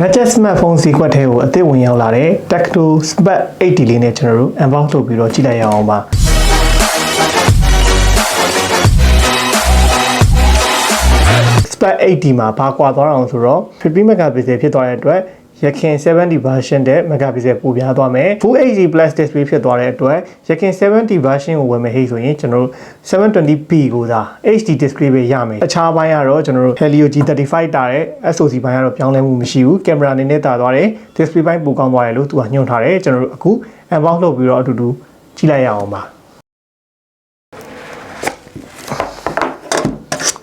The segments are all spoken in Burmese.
Budget smartphone ဈေးကွက်ထဲကိုအသစ်ဝင်ရောက်လာတဲ့ Tecno Spark 80လေးနဲ့ကျွန်တော်တို့ unbox လုပ်ပြီးတော့ကြည့်လိုက်ရအောင်ပါ Spark 80မှာဘာကွာသွားအောင်ဆိုတော့50 megapixel ဖြစ်သွားတဲ့အတွက်ရခင်70 version တဲ့ megapixel ပိုများသွားမယ် Full HD Plus display ဖြစ်သွားတဲ့အတွက်ရခင်70 version ကိုဝယ်မယ်ဟိဆိုရင်ကျွန်တော်တို့ 720p ကိုသာ HD display ပဲရမယ်အခြားပိုင်းကတော့ကျွန်တော်တို့ Helio G35 တာတဲ့ SoC ဘိုင်းကတော့ပြောင်းလဲမှုမရှိဘူးကင်မရာအနေနဲ့တာသွားတယ် display ဘိုင်းပိုကောင်းသွားတယ်လို့သူကညွှန်ထားတယ်ကျွန်တော်တို့အခု unbox လုပ်ပြီးတော့အတူတူကြည့်လိုက်ရအောင်ပါ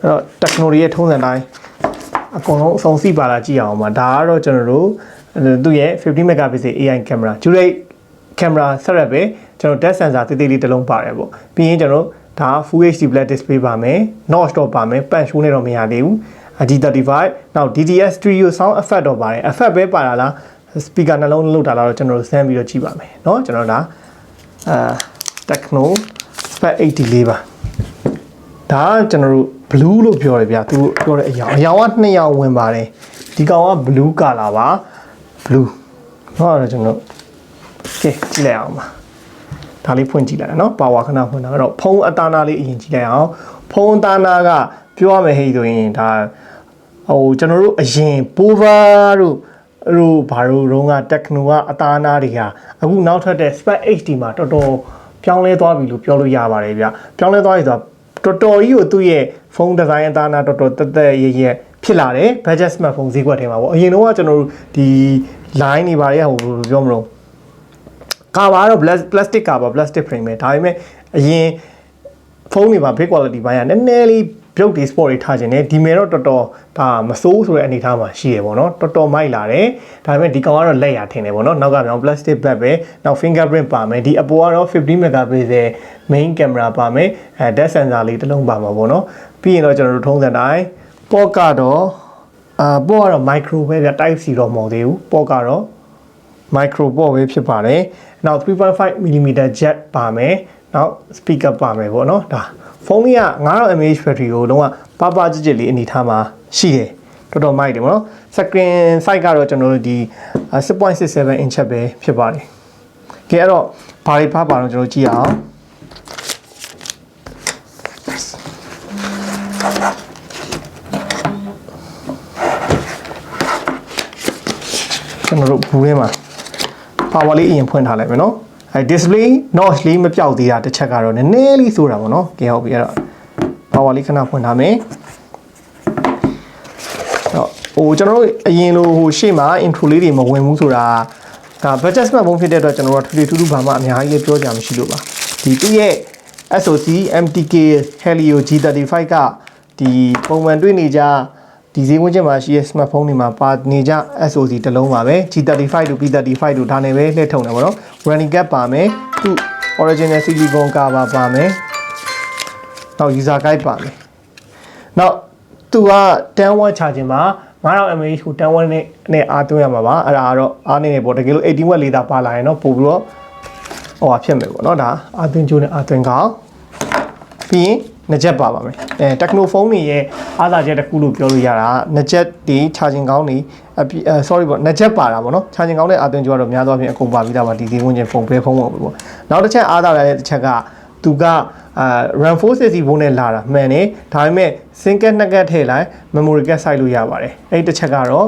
အဲ့တော့ Tecno ရဲ့ထုံးစံတိုင်းအကုန်လုံးအဆုံးစီပါလာကြည့်အောင်ပါဒါကတော့ကျွန်တော်တို့သူ့ရဲ့50 megapixel AI camera Durate camera ဆက်ရက်ပဲကျွန်တော် depth sensor တိတိလေးတစ်လုံးပါတယ်ပေါ့ပြီးရင်ကျွန်တော်ဒါ Full HD Black display ပါမယ် notch တော့ပါမယ် punch hole နဲ့တော့မရသေးဘူး G35 နောက် DTS Stereo Sound Effect တော့ပါတယ် effect ပဲပါတာလား speaker နှလုံးလောက်တာလားတော့ကျွန်တော်တို့စမ်းပြီးတော့ကြည့်ပါမယ်เนาะကျွန်တော်ဒါTecno Spark 80လေးပါဒါကျွန်တော်တို့ blue လို့ပြောတယ်ဗျာသူပြောတဲ့အရာက2ရောင်ဝင်ပါတယ်ဒီကောင်က blue color ပါ blue ဟောတော့ကျွန်တော်ကဲကြည့်လိုက်အောင်ပါဒါလေးဖွင့်ကြည့်လိုက်နော် power ခဏဖွင့်တာတော့ဖုန်းအသားနာလေးအရင်ကြည့်လိုက်အောင်ဖုန်းအသားနာကပြောရမယ်ဟိဆိုရင်ဒါကျွန်တော်တို့အရင် Pova တို့ဘာလို့တော့က Tecno ကအသားနာတွေကအခုနောက်ထပ်တဲ့ Spark HD မှာတော်တော်ပြောင်းလဲသွားပြီလို့ပြောလို့ရပါတယ်ဗျပြောင်းလဲသွားပြီဆိုတော့တော်တော်ကြီးကိုသူ့ရဲ့ဖုန်းဒီဇိုင်းအသားနာတော်တော်တက်တက်ရရဖြစ်လာတယ် budget smartphone ဈေးကွက်ထဲမှာပေါ့အရင်တော့ကကျွန်တော်တို့ဒီ line တွေပါတယ်ဟိုပြောမလို့ကာပါတော့ plastic ကာပါ plastic frame ပဲဒါပေမဲ့အရင်ဖုန်းတွေမှာ big quality ဘိုင်းကနည်းနည်းလေးပြုတ်တွေ sport တွေထားခြင်းနဲ့ဒီမဲ့တော့တော်တော်ဒါမစိုးဆိုတဲ့အနေအထားမှာရှိရပေါ့နော်တော်တော်မိုက်လာတယ်ဒါပေမဲ့ဒီကောင်ကတော့လက်ရထင်တယ်ပေါ့နော်နောက်ကပြောင်း plastic bag ပဲနောက် fingerprint ပါမယ်ဒီအပေါ်ကတော့50 megapixel main camera ပါမယ်depth sensor လေးတစ်လုံးပါမှာပေါ့နော်ပြီးရင်တော့ကျွန်တော်တို့ထုံးစံတိုင်း ပေါ့ကတော့ပေါ့ကတော့ micro ပဲဗျ type C တော့မဟုတ်သေးဘူးပေါ့ကတော့ micro ပေါ့ပဲဖြစ်ပါတယ်နောက် 3.5mm jack ပါမယ်နောက် speaker ပါမယ်ပေါ့နော်ဒါဖုန်းလေးက 9000 mAh battery ကိုလုံးဝပါကြစ်လေးအနေထားမှာရှိတယ်တော်တော်မိုက်တယ်ပေါ့နော် screen size ကတော့ကျွန်တော်တို့ဒီ 6.67 inch ပဲဖြစ်ပါတယ်ကဲအဲ့တော့ဘာတွေပါတော့ကျွန်တော်ကြည့်အောင်ကျွန်တော်တို့ဘူးထဲမှာ power လေးအရင်ဖွင့်ထားလိုက်မယ်နော်display notch လေးမပြောက်သေးတာတစ်ချက်ကတော့နည်းနည်းလေးဆိုတာပေါ့နော်ကဲဟုတ်ပြီအဲ့တော့ power လေးခဏဖွင့်ထားမယ်ကျွန်တော်တို့အရင်လိုရှေ့မှာ intro လေးတွေမဝင်ဘူးဆိုတာဒါ budget smartphone ဖြစ်တဲ့အတွက်ကျွန်တော်တို့ထူးဘာမှအများကြီးပြောကြမရှိလို့ပါဒီသူ့ရဲ့ SoC MTK Helio G35 ကဒီပုံမှန်တွေ့နေကြဒီဈေးဝန်းကျင်မှာရှိတဲ့ smartphone တွေမှာပါနေကြ SoC တစ်လုံးပါပဲ G35 တို့ P35 တို့ဒါနဲ့ပဲလှည့်ထုံတယ်ပေါ့နော် running cap ပါမယ်သူ original silicone cover ပါမယ်နောက် user guide ပါမယ်နောက်သူက10 watt charging မှာ9000 mAh ကို10 watt နဲ့အားသွင်းရမှာပါအဲ့ဒါကတော့အားနေနေပေါ့တကယ်လို့18 watt လေးသာပါလာရင်တော့ပို့ပြီးတော့ဖြစ်မယ်ပေါ့နော်ဒါအားသွင်းကြိုးနဲ့အားသွင်းကောင်းပြီးရင်နှစ်ချက်ပါပါမယ်Tecno phone တွေရဲ့အားသာချက်တစ်ခုလို့ပြောလို့ရတာနှစ်ချက်ဒီ charging ကောင်းနေsorry ပေါ့နှစ်ချက်ပါတာပေါ့နော် charging ကောင်းတဲ့အာသွင်းကြွားတော့များသောအားဖြင့်အကုန်ပါပြီးသားပါဒီဈေးဝန်းကျင်ဖုန်းပဲဖုန်းပေါ့ပေါ့နောက်တစ်ချက်အားသာရတဲ့တစ်ချက်ကသူကRAM 460 volt နဲ့လာတာမှန်တယ်ဒါပေမဲ့ single နှစ်ကတ်ထည့်လိုက် memory card စိုက်လို့ရပါတယ်အဲ့တစ်ချက်ကတော့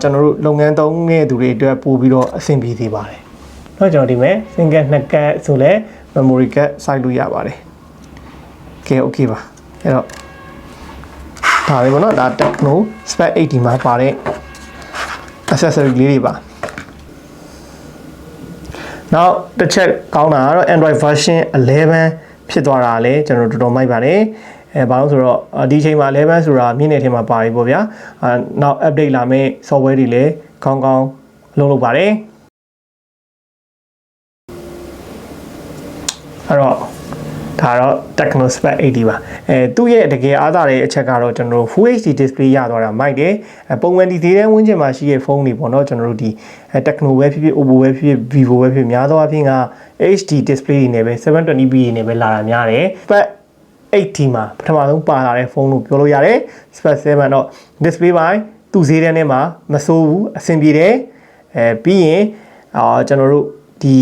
ကျွန်တော်တို့လုပ်ငန်းသုံးတဲ့သူတွေအတွက်ပို့ပြီးတော့အဆင်ပြေစေပါတယ်เนาะကျွန်တော်ဒီမဲ့ single နှစ်ကတ်ဆိုလဲ memory card စိုက်လို့ရပါတယ်ကဲ okay ပါအဲ့တော့ဒါပဲပေါ့နော်ဒါ Tecno Spark 80မှာပါတဲ့ accessory လေးတွေပါနောက်တစ်ချက်ကောင်းတာကတော့ Android version 11ဖြစ်သွားတာလေကျွန်တော်တော်တော်မိုက်ပါတယ်ဘာလို့ဆိုတော့ဒီအချိန်မှာ11ဆိုတာမြင့်နေထဲမှာပါပြီပေါ့ဗျာနောက် update လာမယ့် software တွေလည်းကောင်းလုပ်ပါတယ်အဲ့တော့ဒါတော့ Tecno Spark 80ပါသူ့ရဲ့တကယ်အားသာတဲ့အချက်ကတော့ကျွန်တော်တို့ Full HD display ရသွားတာမိုက်တယ်ပုံမှန်ဒီဈေးတန်းဝန်းကျင်မှာရှိတဲ့ဖုန်းတွေပေါ့နော်ကျွန်တော်တို့ဒီTecno ပဲဖြစ်ဖြစ် Oppo ပဲဖြစ်ဖြစ် Vivo ပဲဖြစ်များသောအားဖြင့်က HD display တွေနဲ့ပဲ 720p တွေနဲ့ပဲလာတာများတယ် Spark 80မှာပထမဆုံးပါလာတဲ့ဖုန်းလို့ပြောလို့ရတယ် Spark 7တော့ display ပိုင်း သူ့ဈေးတန်းထဲမှာမစိုးဘူးအဆင်ပြေတယ်ပြီးရင်ကျွန်တော်တို့ဒီ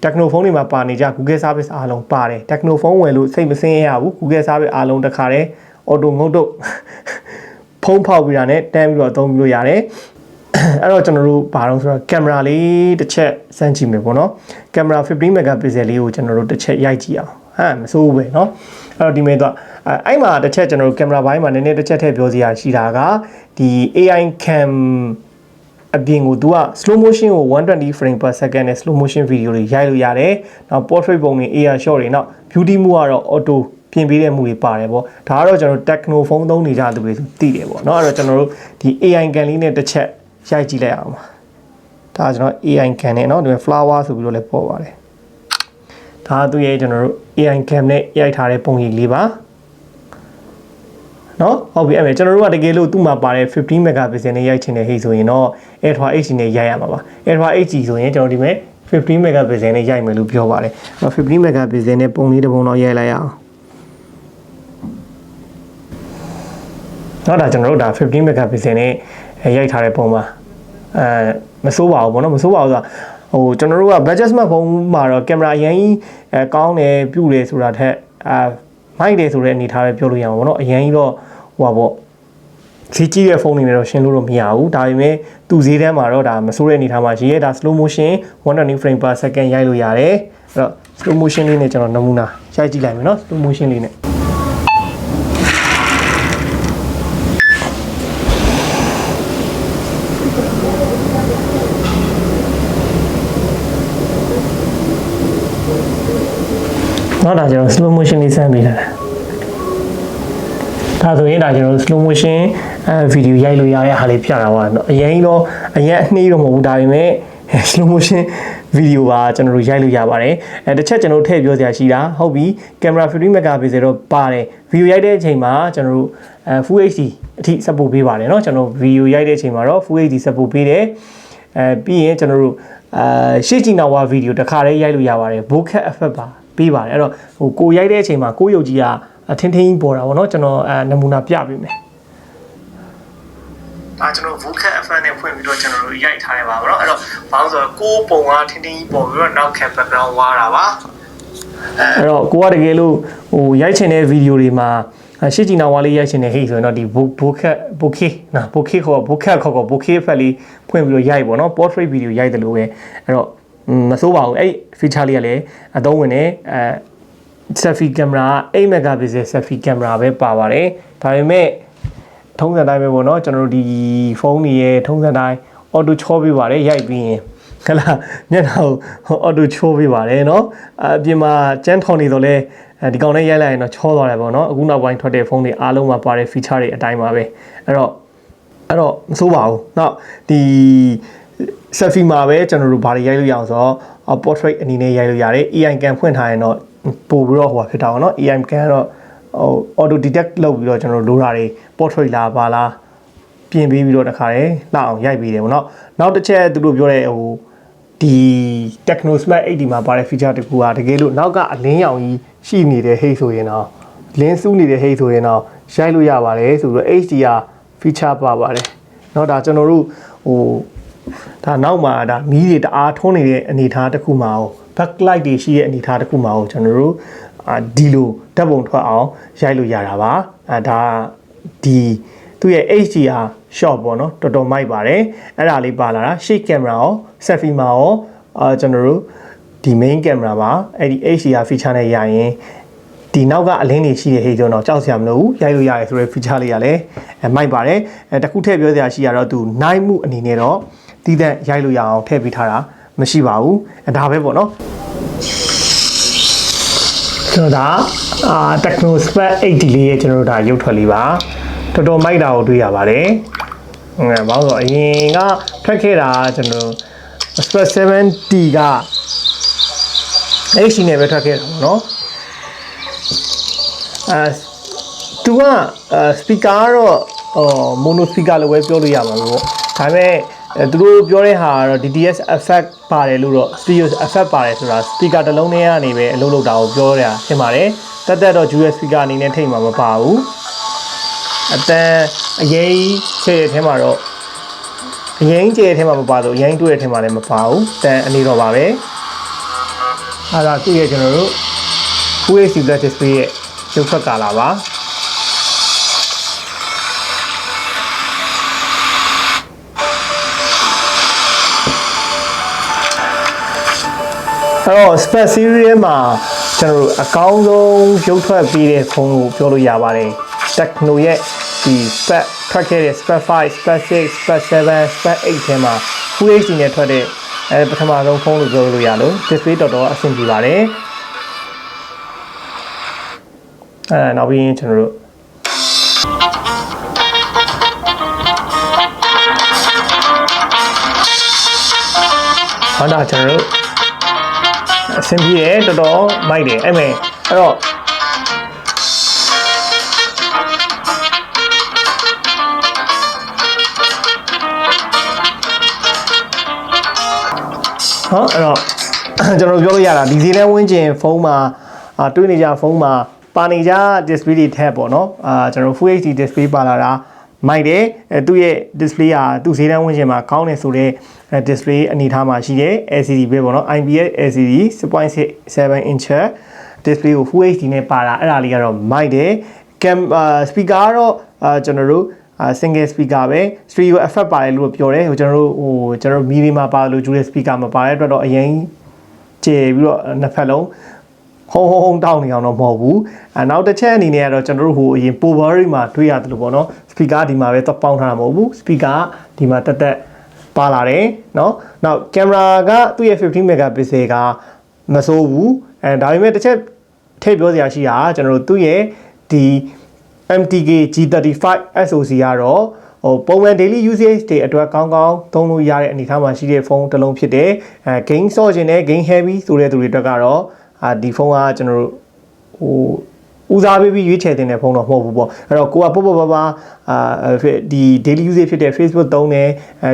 Tecno phone တွေမှာပါနေကြ Google service အားလုံးပါတယ် Tecno phone ဝယ်လို့စိတ်မစင်းရဘူး Google service အားလုံးတစ်ခါတည်း auto ငုတ်တော့ဖုန်းဖောက်ပြီးတာနဲ့တန်းပြီးတော့အသုံးပြုလို့ရတယ်အဲ့တော့ကျွန်တော်တို့ဘာလို့ဆိုတော့ကင်မရာလေးတစ်ချက်စမ်းကြည့်မယ်ပေါ့နော်ကင်မရာ15 megapixel လေးကိုကျွန်တော်တို့တစ်ချက်ရိုက်ကြည့်အောင်ဟမ်မစိုးဘူးပဲเนาะအဲ့တော့ဒီမဲ့တော့အဲ့မှာတစ်ချက်ကျွန်တော်တို့ကင်မရာဘိုင်းမှာနည်းနည်းတစ်ချက်ထည့်ပြောစရာရှိတာကဒီ AI cam အပြင်ကို तू က slow motion ကို120 frame per second နဲ့ slow motion video တွေရိုက်လို့ရတယ်နောက် portrait ပုံတွေ AR shot တွေနောက် beauty mode ကတော့ auto ပြင်ပေးတဲ့မှုတွေပါတယ်ပေါ့ဒါကတော့ကျွန်တော်တို့ Tecno phone သုံးနေကြသူတွေဆိုသိတယ်ပေါ့เนาะအဲ့တော့ကျွန်တော်တို့ဒီ AI cam လေးနဲ့တစ်ချက်ရိုက်ကြည့်လိုက်အောင်ပါဒါကျွန်တော် AI cam နဲ့เนาะဒီ flower ဆိုပြီးတော့လည်းပေါ်ပါတယ်ဒါသူရဲ့ကျွန်တော်တို့ AI cam နဲ့ရိုက်ထားတဲ့ပုံရိပ်လေးပါเนาะဟုတ်ပြီအဲ့မဲ့ကျွန်တော်တို့ကတကယ်လို့သူ့မှာပါတဲ့15 megapixel နဲ့ရိုက်ချင်တဲ့ဟိတ်ဆိုရင်တော့ Ultra HD နဲ့ရိုက်ရမှာပါ Ultra HD ဆိုရင်ကျွန်တော်ဒီမဲ့15 megapixel နဲ့ရိုက်မယ်လို့ပြောပါတယ်အဲ့တော့15 megapixel နဲ့ပုံလေးတစ်ပုံတော့ရိုက်လိုက်ရအောင်တော့ဒါကျွန်တော်တို့ဒါ15 megapixel နဲ့ရိုက်ထားတဲ့ပုံပါမစိုးပါဘူးဗောနော်မစိုးပါဘူးဆိုတာဟိုကျွန်တော်တို့က budget smartphone မှာတော့ကင်မရာအရင်ကြီးကောင်းတယ်ပြုတယ်ဆိုတာထက်မိုက်တယ်ဆိုတဲ့အနေထားပဲပြောလို့ရမှာဗောနော်အရင်ကြီးတော့ဟိုပါဗောဈေးကြီးတဲ့ဖုန်းတွေနဲ့တော့ရှင်းလို့တော့မရဘူးဒါပေမဲ့သူ့ဈေးတန်းမှာတော့ဒါမစိုးတဲ့အနေထားမှာရေးရတာ slow motion 120 frame per second ရိုက်လို့ရတယ်အဲ့တော့ slow motion လေးနဲ့ကျွန်တော်နမူနာရိုက်ကြည့်လိုက်မယ်နော် slow motion လေးနဲ့နော်ဒါကျွန်တော် slow motion လေးစမ်းပေးတာဒါဆိုရင်ဒါကျွန်တော် slow motion ဗီဒီယိုရိုက်လို့ရတဲ့ဟာလေးပြတာပါနော်အရင်တော့အရင်အနှေးတော့မဟုတ်ဘူးဒါပေမဲ့ slow motion ဗီဒီယိုပါကျွန်တော်တို့ရိုက်လို့ရပါတယ်တစ်ချက်ကျွန်တော်တို့ထည့်ပြောစရာရှိတာဟုတ်ပြီကင်မရာ15 megapixel တော့ပါတယ်ဗီဒီယိုရိုက်တဲ့အချိန်မှာကျွန်တော်တို့full HD အထိ support ပေးပါတယ်เนาะကျွန်တော်ဗီဒီယိုရိုက်တဲ့အချိန်မှာတော့ full HD support ပေးတယ်ပြီးရင်ကျွန်တော်တို့ရှေ့ကြည့်နောက်ဝါဗီဒီယိုတစ်ခါတည်းရိုက်လို့ရပါတယ် bokeh effect ပါပေးပါတယ်အဲ့တော့ဟိုကိုရိုက်တဲ့အချိန်မှာကိုရုပ်ကြီးကထင်းထင်းပေါ်တာဗောနော်ကျွန်တော်နမူနာပြပေးမယ်ဒါကျွန်တော် bokeh effect နဲ့ဖွင့်ပြီးတော့ကျွန်တော်တို့ရိုက်ထားရပါဗောနော်အဲ့တော့ဘာလို့ဆိုတော့ကိုပုံကထင်းထင်းပေါ်ပြီးတော့နောက် background ဝါတာပါအဲ့တော့ကိုကတကယ်လို့ဟိုရိုက်ချင်တဲ့ဗီဒီယိုတွေမှာရှေ့ကြည့်နောက်ဝါလေးရိုက်ချင်တဲ့ဟိတ်ဆိုရင်တော့ဒီ bokeh ခေါ် bokeh effect လေးဖွင့်ပြီးတော့ရိုက်ဗောနော် portrait video ရိုက်တယ်လို့ပဲအဲ့တော့မစိုးပါဘူးအဲ့ feature လေးကလည်းအသုံးဝင်နေselfie camera 8 megapixel selfie camera ပဲပါပါတယ်ဒါပေမဲ့ထုံးစံတိုင်းပဲပေါ့နော်ကျွန်တော်တို့ဒီဖုန်းတွေရဲ့ထုံးစံတိုင်း auto ချောပေးပါတယ်ရိုက်ပြီးရင်ဟလာမျက်နှာကို auto ချောပေးပါတယ်เนาะအပြင်မှာကျန်းထော်နေတော့လဲဒီကောင်နဲ့ရိုက်လိုက်ရင်တော့ချောသွားတယ်ပေါ့နော်အခုနောက်ပိုင်းထွက်တဲ့ဖုန်းတွေအားလုံးမှာပါတဲ့ feature တွေအတိုင်းပါပဲအဲ့တော့မစိုးပါဘူးနောက်ဒီ selfie မှာပဲကျွန်တော်တို့ဘာတွေရိုက်လို့ရအောင်ဆိုတော့ portrait အနေနဲ့ရိုက်လို့ရတယ် AI cam ဖွင့်ထားရင်တော့ပို့ပြီးတော့ဟိုဖြစ်တာပေါ့နော် AI cam ကတော့auto detect လုပ်ပြီးတော့ကျွန်တော်တို့လိုတာတွေ portrait လားပါလားပြင်ပေးပြီးတော့တခါတည်းလှအောင်ရိုက်ပေးတယ်ပေါ့နော်နောက်တစ်ချက်သူတို့ပြောတဲ့ဟိုဒီ Tecno Smart 80မှာပါတဲ့ feature တခုကတကယ်လို့နောက်ကအလင်းရောင်ကြီးရှိနေတဲ့ဟိတ်ဆိုရင်တော့လင်းစူးနေတဲ့ဟိတ်ဆိုရင်တော့ရိုက်လို့ရပါတယ်ဆိုတော့ HDR feature ပါပါတယ်เนาะဒါကျွန်တော်တို့ဟိုဒါနောက်မှာဒါမီးတွေတအားထုံးနေတဲ့အနေအထားတစ်ခုမှာ backlight တွေရှိတဲ့အနေအထားတစ်ခုမှာကျွန်တော်တို့ဒီလိုဓာတ်ပုံထွက်အောင်ရိုက်လို့ရတာပါဒါဒီသူ့ရဲ့ HDR shot ပေါ့နော်တော်တော်မိုက်ပါတယ်အဲ့ဒါလေးပါလာတာရှေ့ကင်မရာရော selfie မှာရောကျွန်တော်တို့ဒီ main camera မှာအဲ့ဒီ HDR feature နဲ့ရရင်ဒီနောက်ကအလင်းတွေရှိတဲ့ဟိတ်တော့ကြောက်စရာမလိုဘူးရိုက်လို့ရတယ်ဆိုတဲ့ feature လေးကလည်းမိုက်ပါတယ်တခုထည့်ပြောစရာရှိရတော့သူနိုင်မှုအနေနဲ့တော့တီးတဲ့ရိုက်လို့ရအောင်ထည့်ပေးထားတာမရှိပါဘူးဒါပဲပေါ့နော်ဆိုတော့ဒါTecno Spark 80လေးရဲ့ကျွန်တော်တို့ဒါရုပ်ထွက်လေးပါတော်တော်မိုက်တာကိုတွေ့ရပါတယ်ဘာလို့ဆိုအရင်ကထွက်ခဲ့တာကျွန်တော် Spark 7T က HD နဲ့ပဲထွက်ခဲ့တာပေါ့နော်သူကspeaker ကတော့mono speaker လို့ပဲပြောလို့ရမှာပေါ့ဒါပေမဲ့သူတို့ပြောတဲ့ဟာကတော့ DTS effect ပါတယ်လို့တော့ stereo effect ပါတယ်ဆိုတာ speaker တစ်လုံးနဲ့ကနေပဲအလုပ်လုပ်တာကိုပြောရထင်ပါတယ်တက်တော့ USB speaker အနေနဲ့ထိတ်မှာမပါဘူးအတန်အရေးချဲ့တဲ့ထဲမှာတော့ ရင်ကျဲထဲမှာမပါတော့ရင်တွေ့တဲ့ထဲမှာလည်းမပါဘူးတန်အနေတော့ပါပဲအဲ့ဒါသူ့ရဲ့ကျွန်တော်တို့ Full HD Black Display ရဲ့ရုပ်ထွက်ကာလာပါအဲ့တော့ Spec Series မှာကျွန်တော်တို့အကောင်းဆုံးရုပ်ထွက်ပြီးတဲ့ဖုန်းကိုပြောလို့ရပါတယ် Tecno ရဲ့ဒီ Spec ထွက်ခဲ့တဲ့ Spec 5, Spec 6, Spec 7, Spec 8ထဲမှာ Full HD နဲ့ထွက်တဲ့ပထမဆုံးဖုန်းလို့ပြောလို့ရလို့ display တော်တော်အဆင်ပြေပါတယ်နောက်ပြီးရင်ကျွန်တော်တို့ဟောဒါကျွန်တော်တို့အဆင်ပြေတယ်တော်တော်မိုက်တယ်အဲ့မဲ့အဲ့တော့အဲ့တော့ကျွန်တော်ပြောလို့ရတာဒီဈေးထဲဝင်းကျင်ဖုန်းမှာတွေးနေကြဖုန်းမှာပါနေကြ display တွေထက်ပေါ့နော်ကျွန်တော် Full HD display ပါလာတာမိုက်တယ်သူ့ရဲ့ display ဟာသူ့ဈေးထဲဝင်းကျင်မှာကောင်းတယ်ဆိုတော့ display အနေထားမှာရှိတယ် LCD ပဲပေါ့နော် IPS LCD 6.7 inch display ကို Full HD နဲ့ပါတာအဲ့ဒါလေးကတော့မိုက်တယ် speaker ကတော့ကျွန်တော်တို့single speaker ပဲ stereo effect ပါတယ်လို့ပြောတယ်ကျွန်တော်တို့ MIDI မှာပါလို့ dual speaker မှာပါတဲ့အတွက်တော့အရင်ကျေပြီးတော့နှစ်ဖက်လုံးဟုံတောင်းနေအောင်တော့မဟုတ်ဘူးနောက်တစ်ချက်အနေနဲ့ကတော့ကျွန်တော်တို့အရင် power မှာတွေ့ရတယ်လို့ပေါ့နော် speaker ဒီမှာပဲတော့ပေါင်းထားတာမဟုတ်ဘူး speaker ဒီမှာတက်ပါလာတယ်เนาะနောက်ကင်မရာကသူ့ရဲ့15 megapixel ကမစိုးဘူးဒါပေမဲ့တစ်ချက်ထည့်ပြောစရာရှိတာကျွန်တော်တို့သူ့ရဲ့ဒီ MTK G35 SoC ကတော့ပုံမှန် daily usage တွေအတွက်ကောင်းသုံးလို့ရတဲ့အနေအထားမှာရှိတဲ့ဖုန်းတစ်လုံးဖြစ်တယ်game ဆော့ခြင်းနဲ့ game heavy ဆိုတဲ့သူတွေအတွက်ကတော့ဒီဖုန်းကကျွန်တော်တို့ဦးစားပေးပြီးရွေးချယ်တဲ့ဖုန်းတော့မဟုတ်ဘူးပေါ့အဲ့တော့ကိုကပေါ့ပါဒီ daily usage ဖြစ်တဲ့ Facebook သုံးတယ်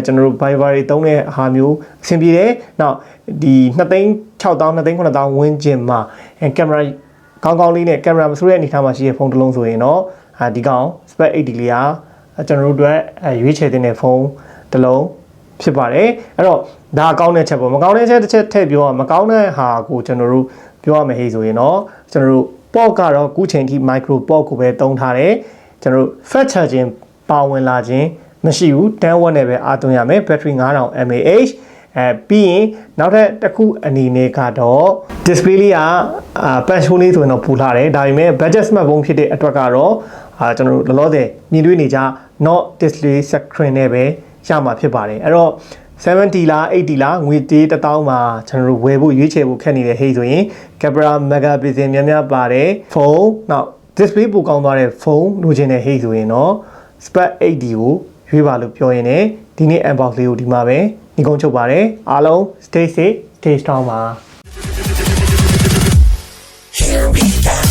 ကျွန်တော်တို့ Viber တွေသုံးတဲ့ဟာမျိုးအဆင်ပြေတယ်နောက်ဒီ2,600,000 2,900,000 ဝန်းကျင်မှာကင်မရာကောင်းလေးနဲ့ကင်မရာမဆိုးတဲ့အနေအထားမှာရှိတဲ့ဖုန်းတစ်လုံးဆိုရင်တော့ဒီကောင် Spec 80လေးကကျွန်တော်တို့အတွက်ရွေးချယ်တဲ့ဖုန်းတစ်လုံးဖြစ်ပါတယ်အဲ့တော့ဒါကောင်းတဲ့ချက်ပေါ့မကောင်းတဲ့ချက်တစ်ချက်ထည့်ပြောရမကောင်းတဲ့ဟာကိုကျွန်တော်တို့ပြောရမယ်ဟေ့ဆိုရင်တော့ကျွန်တော်တို့ port ကတော့ခုချိန်ထိ micro port ကိုပဲသုံးထားတယ်ကျွန်တော်တို့ fast charging ပါဝင်လာခြင်းမရှိဘူး10 watt နဲ့ပဲအားသွင်းရမယ် battery 5000 mAh ပြီးရင်နောက်ထပ်တစ်ခုအနေနဲ့ကတော့ display လေးကpunch hole လေးဆိုရင်တော့ပူလာတယ်ဒါပေမဲ့ budget smartphone ဖြစ်တဲ့အတွက်ကတော့ကျွန်တော်တို့လောလောဆယ်မြင်တွေ့နေကြ not display screen နဲ့ပဲရမှာဖြစ်ပါတယ်အဲ့တော့70လား80လားငွေတေး1000မှာကျွန်တော်တို့ဝယ်ဖို့ရွေးချယ်ဖို့ခက်နေတဲ့ဟိတ်ဆိုရင် camera megapixel များပါတယ်ဖုန်းနောက် display ပိုကောင်းသွားတဲ့ဖုန်းလိုချင်တဲ့ဟိတ်ဆိုရင်တော့ Spec 80ကိုရွေးပါလို့ပြောရင်လည်းဒီနေ့ unbox လေးကိုဒီမှာပဲညီကုန်းချုပ်ပါတယ်အားလုံး stay safe stay strong ပါ Here we go